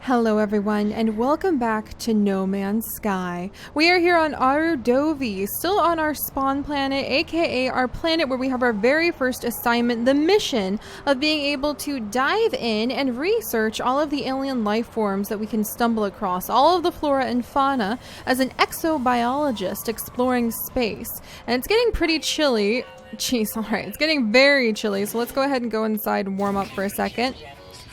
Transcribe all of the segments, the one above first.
Hello everyone, and welcome back to No Man's Sky. We are here on Arudovi, still on our spawn planet, aka our planet where we have our very first assignment, the mission of being able to dive in and research all of the alien life forms that we can stumble across, all of the flora and fauna, as an exobiologist exploring space. And it's getting pretty chilly. Jeez, alright, it's getting very chilly, so let's go ahead and go inside and warm up for a second.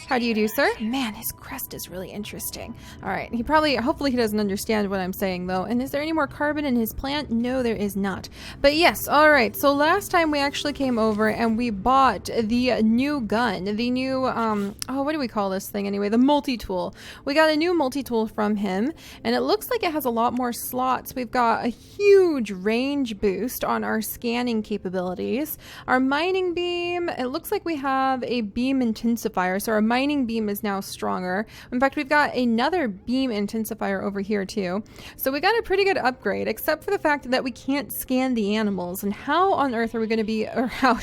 How do you do, sir? Man, his crest is really interesting. All right, hopefully he doesn't understand what I'm saying though. And is there any more carbon in his plant? No, there is not. But yes, all right. So last time we actually came over and we bought the new gun, the new, what do we call this thing anyway? The multi-tool. We got a new multi-tool from him and it looks like it has a lot more slots. We've got a huge range boost on our scanning capabilities. Our mining beam, it looks like we have a beam intensifier. So our mining beam is now stronger. In fact, we've got another beam intensifier over here too. So we got a pretty good upgrade, except for the fact that we can't scan the animals. And how on earth are we going to be, or how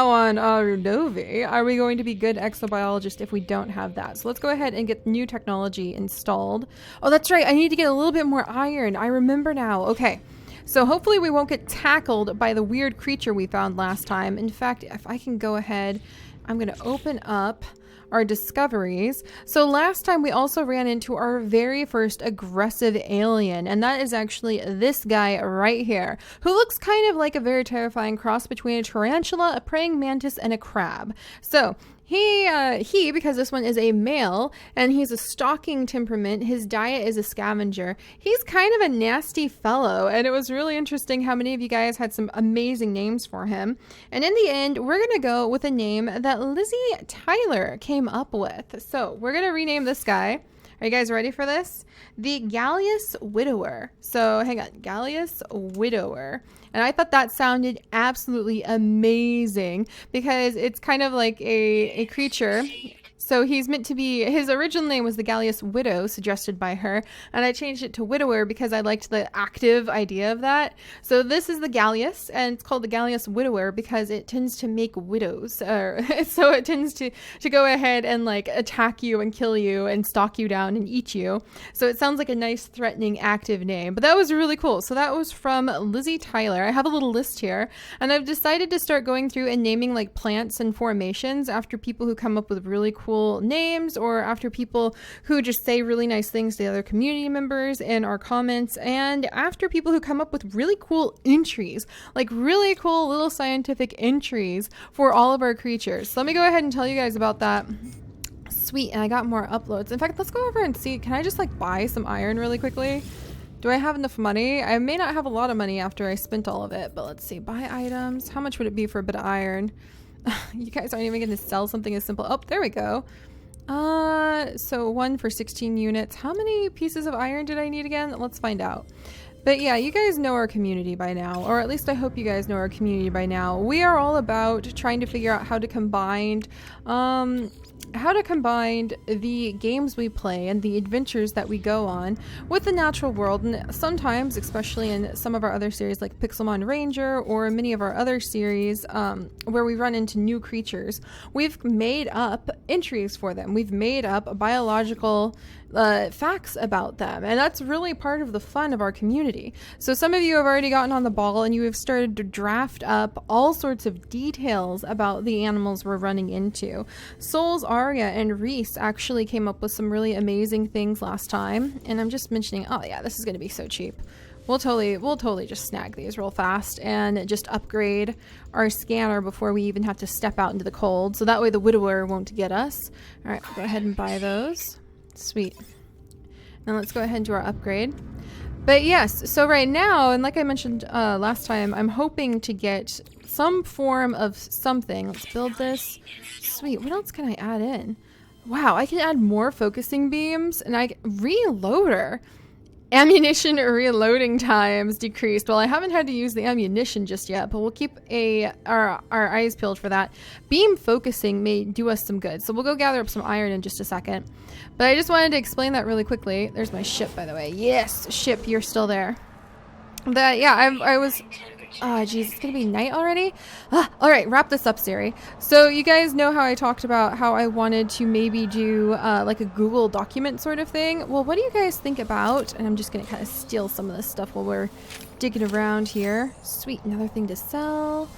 on Arudovi are we going to be good exobiologists if we don't have that? So let's go ahead and get new technology installed. Oh, that's right. I need to get a little bit more iron. I remember now. Okay. So hopefully we won't get tackled by the weird creature we found last time. In fact, if I can go ahead, I'm going to open up our discoveries. So last time we also ran into our very first aggressive alien, and that is actually this guy right here, who looks kind of like a very terrifying cross between a tarantula, a praying mantis, and a crab. So he, because this one is a male and he's a stalking temperament, his diet is a scavenger. He's kind of a nasty fellow, and it was really interesting how many of you guys had some amazing names for him. And in the end, we're going to go with a name that Lizzie Tyler came up with. So we're going to rename this guy. Are you guys ready for this? The Gallius Widower. So hang on, Gallius Widower. And I thought that sounded absolutely amazing because it's kind of like a creature. So he's meant to be, his original name was the Gallius Widow, suggested by her, and I changed it to Widower because I liked the active idea of that. So this is the Gallius, and it's called the Gallius Widower because it tends to make widows. So it tends to go ahead and like attack you and kill you and stalk you down and eat you. So it sounds like a nice, threatening, active name. But that was really cool. So that was from Lizzie Tyler. I have a little list here, and I've decided to start going through and naming like plants and formations after people who come up with really cool names, or after people who just say really nice things to the other community members in our comments, and after people who come up with really cool entries, like really cool little scientific entries for all of our creatures. So let me go ahead and tell you guys about that. Sweet, and I got more uploads. In fact, let's go over and see, can I just like buy some iron really quickly? Do I have enough money? I may not have a lot of money after I spent all of it, but let's see, buy items. How much would it be for a bit of iron? You guys aren't even going to sell something as simple. Oh, there we go. So 1 for 16 units. How many pieces of iron did I need again? Let's find out. But yeah, you guys know our community by now, or at least I hope you guys know our community by now. We are all about trying to figure out how to combine the games we play and the adventures that we go on with the natural world. And sometimes, especially in some of our other series like Pixelmon Ranger or many of our other series where we run into new creatures, we've made up entries for them. We've made up biological facts about them, and that's really part of the fun of our community. So some of you have already gotten on the ball and you have started to draft up all sorts of details about the animals we're running into. Souls, Arya, and Reese actually came up with some really amazing things last time, and I'm just mentioning, oh yeah, this is going to be so cheap. We'll totally just snag these real fast and just upgrade our scanner before we even have to step out into the cold, so that way the Widower won't get us. All right, go ahead and buy those. Sweet. Now let's go ahead and do our upgrade. But yes, so right now, and like I mentioned last time, I'm hoping to get some form of something. Let's build this. Sweet. What else can I add in? Wow, I can add more focusing beams, and reloader. Ammunition reloading times decreased. Well, I haven't had to use the ammunition just yet, but we'll keep our eyes peeled for that. Beam focusing may do us some good, so we'll go gather up some iron in just a second. But I just wanted to explain that really quickly. There's my ship, by the way. Yes, ship, you're still there. That, yeah, I was Oh, geez, it's gonna be night already? All right, wrap this up, Seri. So you guys know how I talked about how I wanted to maybe do like a Google document sort of thing? Well, what do you guys think about, and I'm just gonna kind of steal some of this stuff while we're digging around here. Sweet, another thing to sell.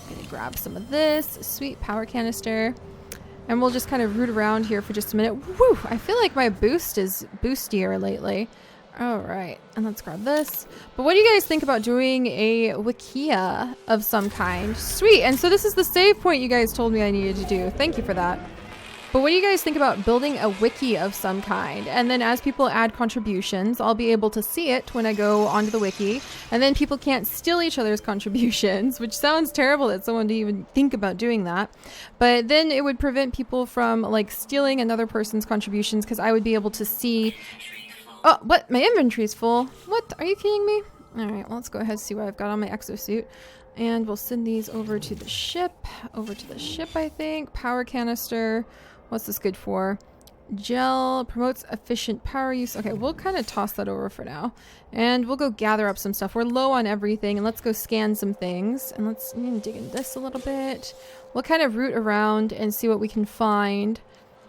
I'm gonna grab some of this. Sweet power canister. And we'll just kind of root around here for just a minute. Woo! I feel like my boost is boostier lately. All right, and let's grab this. But what do you guys think about doing a wikia of some kind? Sweet, and so this is the save point you guys told me I needed to do. Thank you for that. But what do you guys think about building a wiki of some kind? And then as people add contributions, I'll be able to see it when I go onto the wiki. And then people can't steal each other's contributions, which sounds terrible that someone would even think about doing that. But then it would prevent people from like stealing another person's contributions because I would be able to see... Oh, what? My inventory's full. What? Are you kidding me? All right, well, let's go ahead and see what I've got on my exosuit. And we'll send these over to the ship. Over to the ship, I think. Power canister. What's this good for? Gel promotes efficient power use. Okay, we'll kind of toss that over for now. And we'll go gather up some stuff. We're low on everything. And let's go scan some things. And let's dig in this a little bit. We'll kind of root around and see what we can find.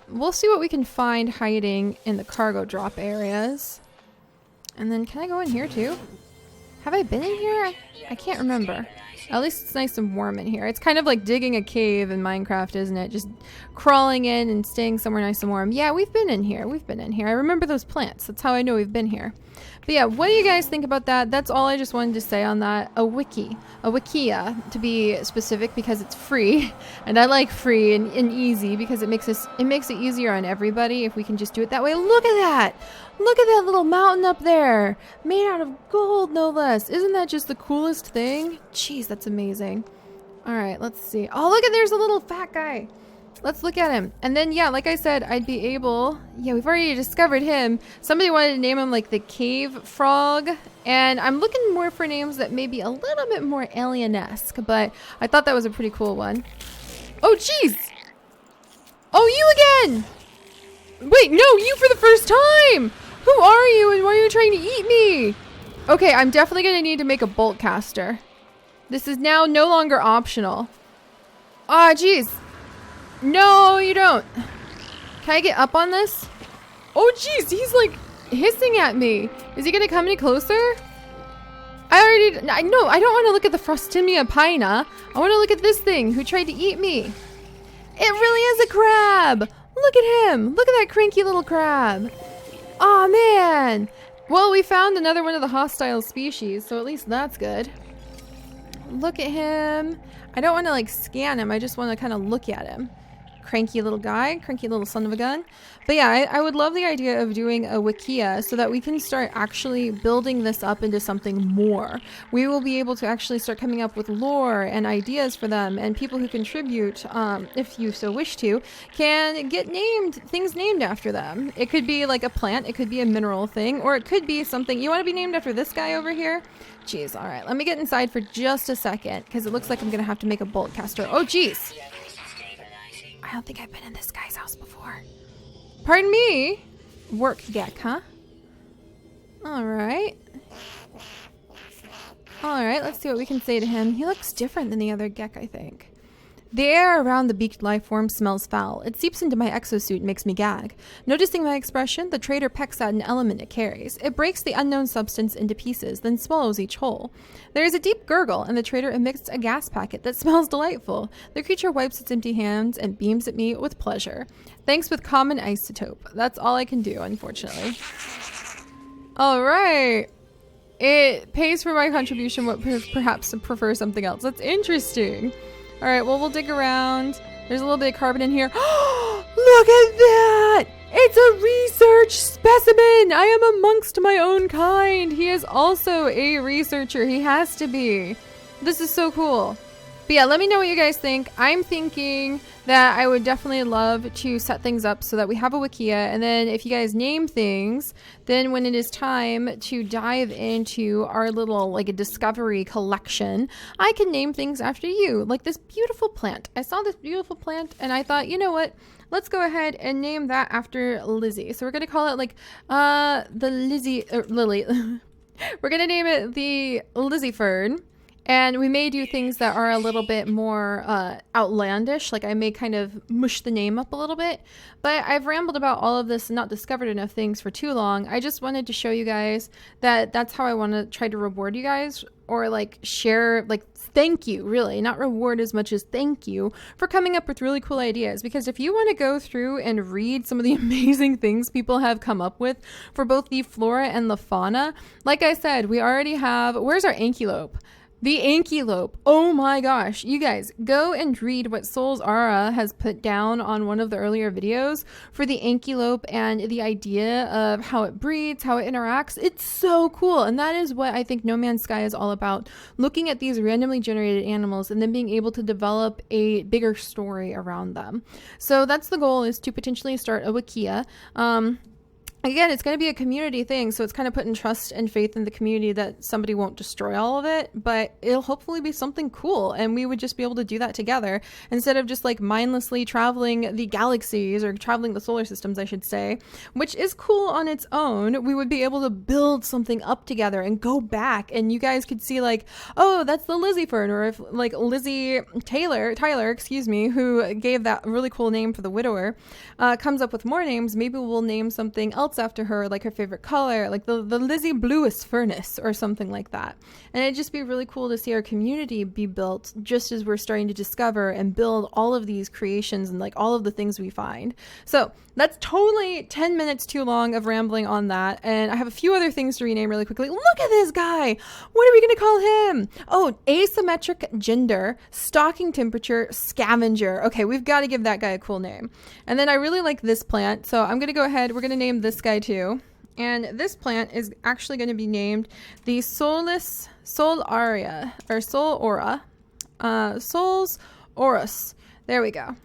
We'll see what we can find hiding in the cargo drop areas. And then can I go in here too? Have I been in here? I can't remember. At least it's nice and warm in here. It's kind of like digging a cave in Minecraft, isn't it? Just crawling in and staying somewhere nice and warm. Yeah, we've been in here. We've been in here. I remember those plants. That's how I know we've been here. But yeah, what do you guys think about that? That's all I just wanted to say on that. A wiki. A wikia, to be specific, because it's free. And I like free and easy because it makes it easier on everybody if we can just do it that way. Look at that! Look at that little mountain up there! Made out of gold, no less. Isn't that just the coolest thing? Jeez, that's amazing. Alright, let's see. Oh, look at, there's a little fat guy. Let's look at him. And then, yeah, like I said, I'd be able... Yeah, we've already discovered him. Somebody wanted to name him, like, the cave frog. And I'm looking more for names that may be a little bit more alien-esque. But I thought that was a pretty cool one. Oh, jeez! Oh, you again! Wait, no, you for the first time! Who are you and why are you trying to eat me? Okay, I'm definitely going to need to make a bolt caster. This is now no longer optional. Ah, jeez. No, you don't. Can I get up on this? Oh, jeez, he's like hissing at me. Is he gonna come any closer? I don't want to look at the Frostimia pina. I want to look at this thing who tried to eat me. It really is a crab. Look at him. Look at that cranky little crab. Oh man. Well, we found another one of the hostile species, so at least that's good. Look at him. I don't want to like scan him. I just want to kind of look at him. Cranky little guy, cranky little son of a gun. But yeah, I would love the idea of doing a wikia so that we can start actually building this up into something more. We will be able to actually start coming up with lore and ideas for them, and people who contribute, if you so wish to, can get things named after them. It could be like a plant, it could be a mineral thing, or it could be something. You want to be named after this guy over here? Jeez, all right, let me get inside for just a second because it looks like I'm gonna have to make a bolt caster. Oh jeez. I don't think I've been in this guy's house before. Pardon me? Work geck, huh? Alright. Alright, let's see what we can say to him. He looks different than the other geck, I think. The air around the beaked life form smells foul. It seeps into my exosuit and makes me gag. Noticing my expression, the trader pecks at an element it carries. It breaks the unknown substance into pieces, then swallows each whole. There is a deep gurgle, and the trader emits a gas packet that smells delightful. The creature wipes its empty hands and beams at me with pleasure. Thanks with common isotope. That's all I can do, unfortunately. Alright. It pays for my contribution, but perhaps prefer something else. That's interesting. All right, well, we'll dig around. There's a little bit of carbon in here. Look at that! It's a research specimen! I am amongst my own kind. He is also a researcher. He has to be. This is so cool. But yeah, let me know what you guys think. I'm thinking that I would definitely love to set things up so that we have a wikia, and then if you guys name things, then when it is time to dive into our little like a discovery collection, I can name things after you, like this beautiful plant. I saw this beautiful plant and I thought, you know what? Let's go ahead and name that after Lizzie. So we're going to call it like the Lily. We're going to name it the Lizzie Fern. And we may do things that are a little bit more outlandish, like I may kind of mush the name up a little bit, but I've rambled about all of this and not discovered enough things for too long. I just wanted to show you guys that that's how I want to try to reward you guys, or like share, like thank you, really, not reward as much as thank you for coming up with really cool ideas. Because if you want to go through and read some of the amazing things people have come up with for both the flora and the fauna, like I said, we already have, where's our antelope? The antelope. Oh my gosh. You guys, go and read what Souls Ara has put down on one of the earlier videos for the antelope and the idea of how it breeds, how it interacts. It's so cool. And that is what I think No Man's Sky is all about. Looking at these randomly generated animals and then being able to develop a bigger story around them. So that's the goal, is to potentially start a Wikia. Again, it's going to be a community thing, so it's kind of putting trust and faith in the community that somebody won't destroy all of it, but it'll hopefully be something cool, and we would just be able to do that together instead of just like mindlessly traveling the galaxies, or traveling the solar systems, I should say, which is cool on its own. We would be able to build something up together and go back, and you guys could see like, oh, that's the Lizzie Fern, or if like Lizzie Tyler, excuse me, who gave that really cool name for the widower, comes up with more names, maybe we'll name something else after her, like her favorite color, like the Lizzie Bluest Furnace or something like that. And it'd just be really cool to see our community be built just as we're starting to discover and build all of these creations and like all of the things we find. So that's totally 10 minutes too long of rambling on that. And I have a few other things to rename really quickly. Look at this guy. What are we going to call him? Oh, asymmetric gender, stocking temperature, scavenger. Okay, we've got to give that guy a cool name. And then I really like this plant. So I'm going to go ahead. We're going to name this guy too. And this plant is actually going to be named the Souls Aura. Souls Aurus. There we go.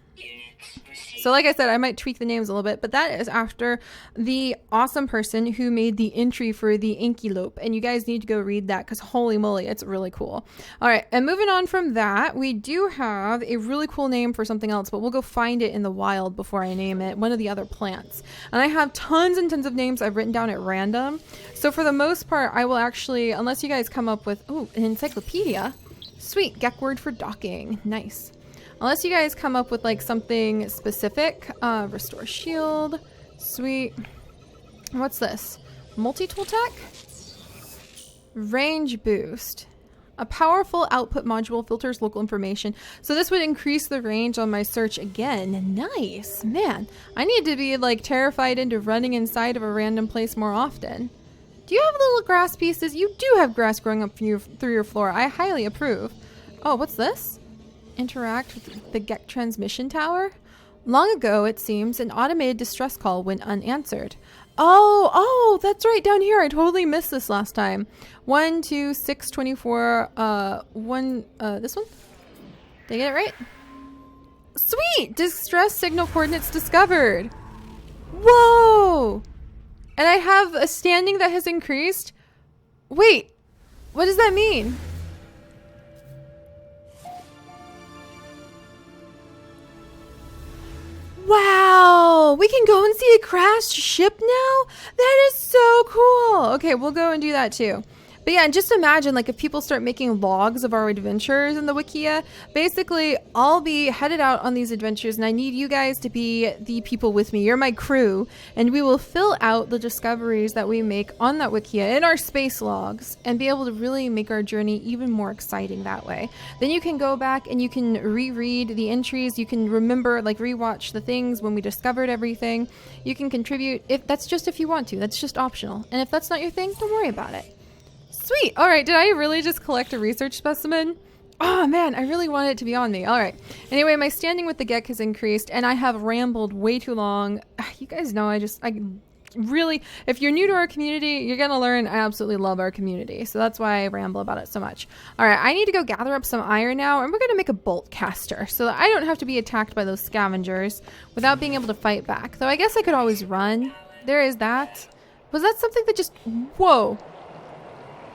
So like I said, I might tweak the names a little bit, but that is after the awesome person who made the entry for the antelope. And you guys need to go read that because holy moly, it's really cool. All right. And moving on from that, we do have a really cool name for something else, but we'll go find it in the wild before I name it. One of the other plants. And I have tons and tons of names I've written down at random. So for the most part, I will actually, unless you guys come up with, an encyclopedia. Sweet. Gek word for docking. Nice. Unless you guys come up with like something specific. Restore shield. Sweet. What's this? Multi-tool tech? Range boost. A powerful output module filters local information. So this would increase the range on my search again. Nice. Man, I need to be like terrified into running inside of a random place more often. Do you have little grass pieces? You do have grass growing up through your floor. I highly approve. Oh, what's this? Interact with the Gek transmission tower? Long ago, it seems, an automated distress call went unanswered. Oh, that's right, down here. I totally missed this last time. 1, 2, 6, 24, this one? Did I get it right? Sweet! Distress signal coordinates discovered. Whoa! And I have a standing that has increased? Wait, what does that mean? Wow, we can go and see a crashed ship now? That is so cool. Okay, we'll go and do that too. But yeah, and just imagine like if people start making logs of our adventures in the Wikia, basically I'll be headed out on these adventures and I need you guys to be the people with me. You're my crew, and we will fill out the discoveries that we make on that Wikia in our space logs and be able to really make our journey even more exciting that way. Then you can go back and you can reread the entries. You can remember, like rewatch the things when we discovered everything. You can contribute if you want to. That's just optional. And if that's not your thing, don't worry about it. Sweet. All right. Did I really just collect a research specimen? Oh man, I really wanted it to be on me. All right. Anyway, my standing with the Gek has increased and I have rambled way too long. You guys know I really, if you're new to our community, you're going to learn I absolutely love our community. So that's why I ramble about it so much. All right. I need to go gather up some iron now and we're going to make a bolt caster so that I don't have to be attacked by those scavengers without being able to fight back. Though I guess I could always run. There is that. Was that something that just, whoa.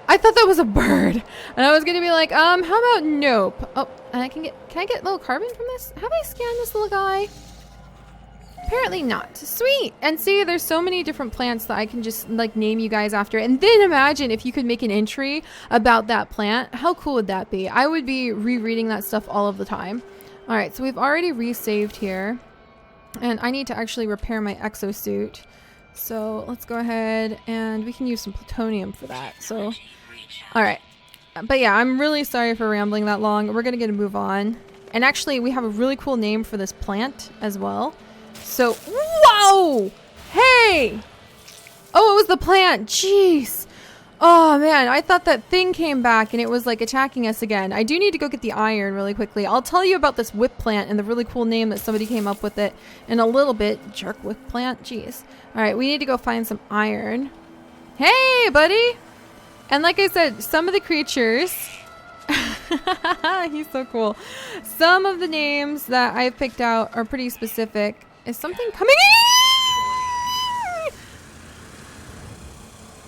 I thought that was a bird, and I was gonna be like, how about nope? Oh, and can I get a little carbon from this? Have I scanned this little guy? Apparently not. Sweet. And see, there's so many different plants that I can just like name you guys after. And then imagine if you could make an entry about that plant. How cool would that be? I would be rereading that stuff all of the time. All right, so we've already resaved here. And I need to actually repair my exosuit. So let's go ahead and we can use some plutonium for that. So, all right. But yeah, I'm really sorry for rambling that long. We're going to get a move on. And actually, we have a really cool name for this plant as well. So, whoa! Hey! Oh, it was the plant. Jeez. Oh, man. I thought that thing came back and it was like attacking us again. I do need to go get the iron really quickly. I'll tell you about this whip plant and the really cool name that somebody came up with it in a little bit. Jerk whip plant. Jeez. All right. We need to go find some iron. Hey, buddy. And like I said, some of the creatures... He's so cool. Some of the names that I've picked out are pretty specific. Is something coming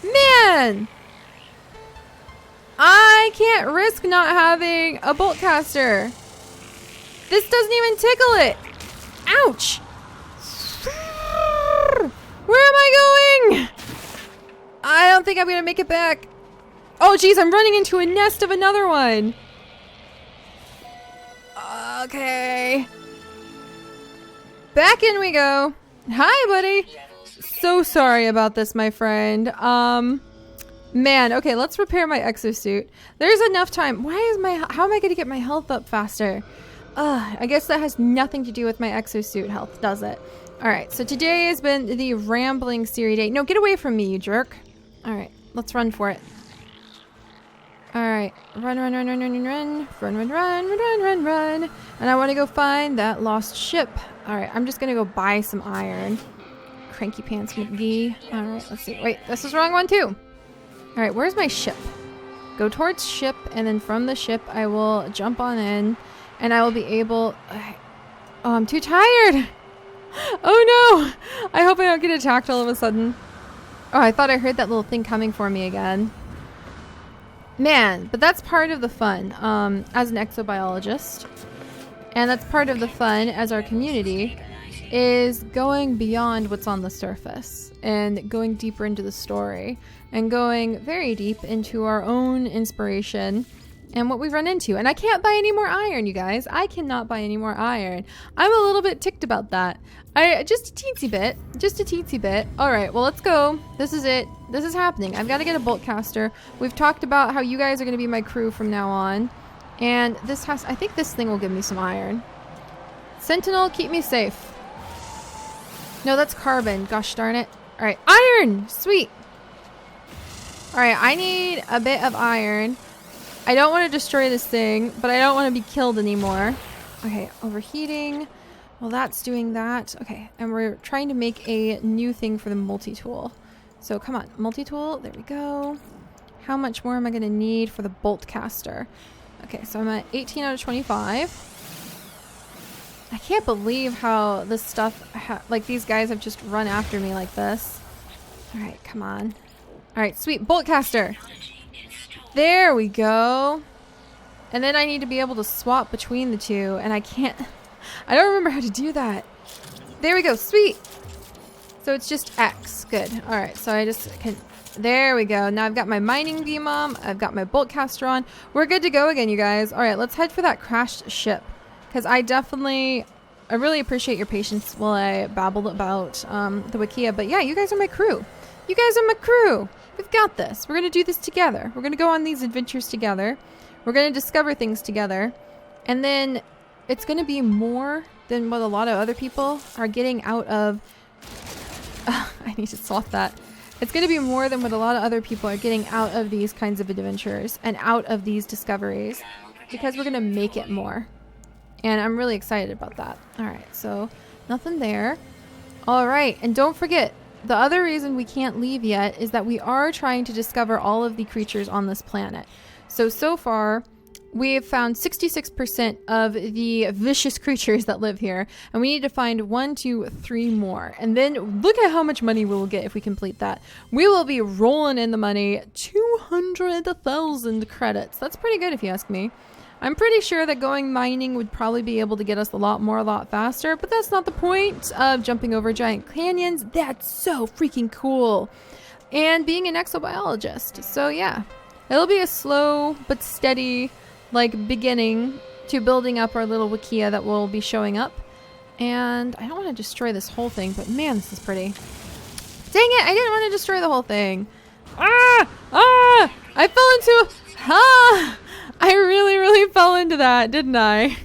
in? Man! I can't risk not having a bolt caster. This doesn't even tickle it. Ouch! Where am I going? I don't think I'm gonna make it back. Oh geez, I'm running into a nest of another one. Okay. Back in we go. Hi, buddy. So sorry about this, my friend. Man, okay, let's repair my exosuit. There's enough time. How am I gonna get my health up faster? I guess that has nothing to do with my exosuit health, does it? Alright, so today has been the rambling Seri day. No, get away from me, you jerk. Alright, let's run for it. Alright, run. And I want to go find that lost ship. Alright, I'm just gonna go buy some iron. Cranky Pants McGee. Alright, let's see. Wait, this is the wrong one too. Alright, where's my ship? Go towards ship, and then from the ship I will jump on in, and I will be able... Oh, I'm too tired! Oh no! I hope I don't get attacked all of a sudden. Oh, I thought I heard that little thing coming for me again. Man, but that's part of the fun as an exobiologist. And that's part of the fun as our community is going beyond what's on the surface and going deeper into the story and going very deep into our own inspiration and what we've run into. And I can't buy any more iron, you guys. I cannot buy any more iron. I'm a little bit ticked about that. Just a teensy bit. Just a teensy bit. All right, well, let's go. This is it. This is happening. I've got to get a bolt caster. We've talked about how you guys are going to be my crew from now on. And this has... I think this thing will give me some iron. Sentinel, keep me safe. No, that's carbon. Gosh darn it. All right, iron! Sweet. All right, I need a bit of iron. I don't want to destroy this thing, but I don't want to be killed anymore. Okay, overheating. Well, that's doing that. Okay, and we're trying to make a new thing for the multi-tool. So come on, multi-tool. There we go. How much more am I going to need for the bolt caster? Okay, so I'm at 18 out of 25. I can't believe how this stuff, like these guys have just run after me like this. All right, come on. All right, sweet, bolt caster. There we go. And then I need to be able to swap between the two, and I can't, I don't remember how to do that. There we go, sweet. So it's just X, good. All right, so I just can, there we go. Now I've got my mining beam on, I've got my bolt caster on. We're good to go again, you guys. All right, let's head for that crashed ship. Because I really appreciate your patience while I babbled about the Wikia. But yeah, you guys are my crew. You guys are my crew. We've got this. We're going to do this together. We're going to go on these adventures together. We're going to discover things together. And then it's going to be more than what a lot of other people are getting out of... I need to swap that. It's going to be more than what a lot of other people are getting out of these kinds of adventures and out of these discoveries. Because we're going to make it more. And I'm really excited about that. All right, so nothing there. All right, and don't forget, the other reason we can't leave yet is that we are trying to discover all of the creatures on this planet. So far, we have found 66% of the vicious creatures that live here, and we need to find 1, 2, 3 more. And then look at how much money we will get if we complete that. We will be rolling in the money, 200,000 credits. That's pretty good if you ask me. I'm pretty sure that going mining would probably be able to get us a lot faster, but that's not the point of jumping over giant canyons. That's so freaking cool. And being an exobiologist. So yeah, it'll be a slow but steady like beginning to building up our little wikia that will be showing up. And I don't want to destroy this whole thing, but man, this is pretty. Dang it, I didn't want to destroy the whole thing. I fell into... I really fell into that, didn't I?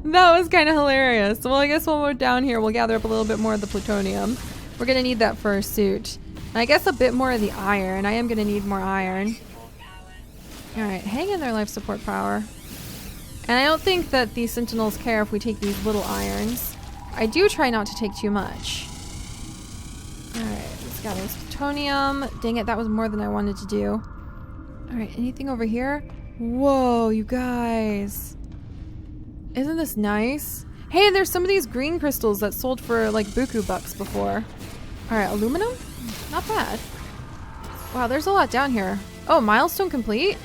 That was kind of hilarious. Well, I guess when we're down here, we'll gather up a little bit more of the plutonium. We're going to need that for our suit. And I guess a bit more of the iron. I am going to need more iron. Alright, hang in there, life support power. And I don't think that these sentinels care if we take these little irons. I do try not to take too much. Alright, let's gather this plutonium. Dang it, that was more than I wanted to do. Alright, anything over here? Whoa, you guys. Isn't this nice? Hey, there's some of these green crystals that sold for like buku bucks before. Alright, aluminum? Not bad. Wow, there's a lot down here. Oh, milestone complete?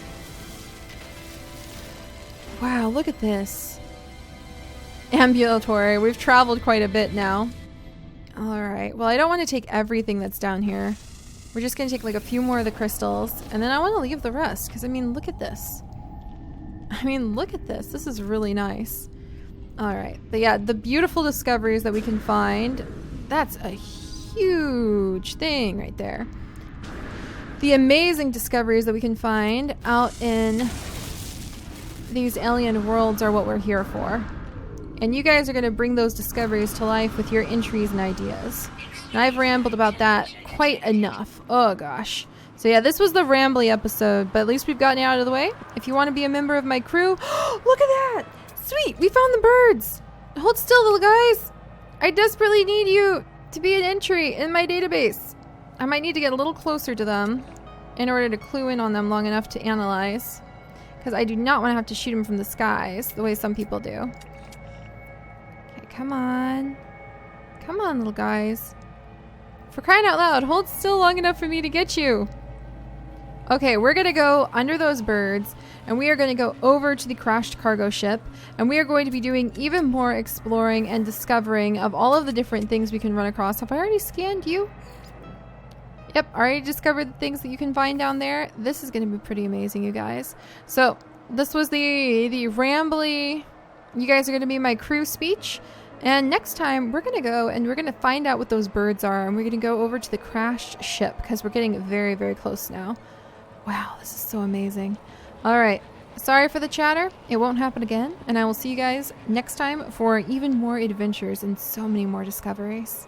Wow, look at this. Ambulatory. We've traveled quite a bit now. Alright, well I don't want to take everything that's down here. We're just going to take like a few more of the crystals. And then I want to leave the rest. Because I mean, look at this. I mean, look at this. This is really nice. Alright, but yeah, the beautiful discoveries that we can find. That's a huge thing right there. The amazing discoveries that we can find out in these alien worlds are what we're here for. And you guys are going to bring those discoveries to life with your entries and ideas. And I've rambled about that quite enough. Oh gosh. So yeah, this was the rambly episode, but at least we've gotten it out of the way. If you want to be a member of my crew, look at that! Sweet, we found the birds! Hold still, little guys! I desperately need you to be an entry in my database. I might need to get a little closer to them in order to clue in on them long enough to analyze. Because I do not want to have to shoot them from the skies the way some people do. Okay, come on. Come on, little guys. For crying out loud, hold still long enough for me to get you. Okay, we're going to go under those birds, and we are going to go over to the crashed cargo ship, and we are going to be doing even more exploring and discovering of all of the different things we can run across. Have I already scanned you? Yep, already discovered the things that you can find down there. This is going to be pretty amazing, you guys. So, this was the rambly, you guys are going to be my crew speech. And next time, we're going to go and we're going to find out what those birds are. And we're going to go over to the crashed ship because we're getting very close now. Wow, this is so amazing. All right, sorry for the chatter. It won't happen again. And I will see you guys next time for even more adventures and so many more discoveries.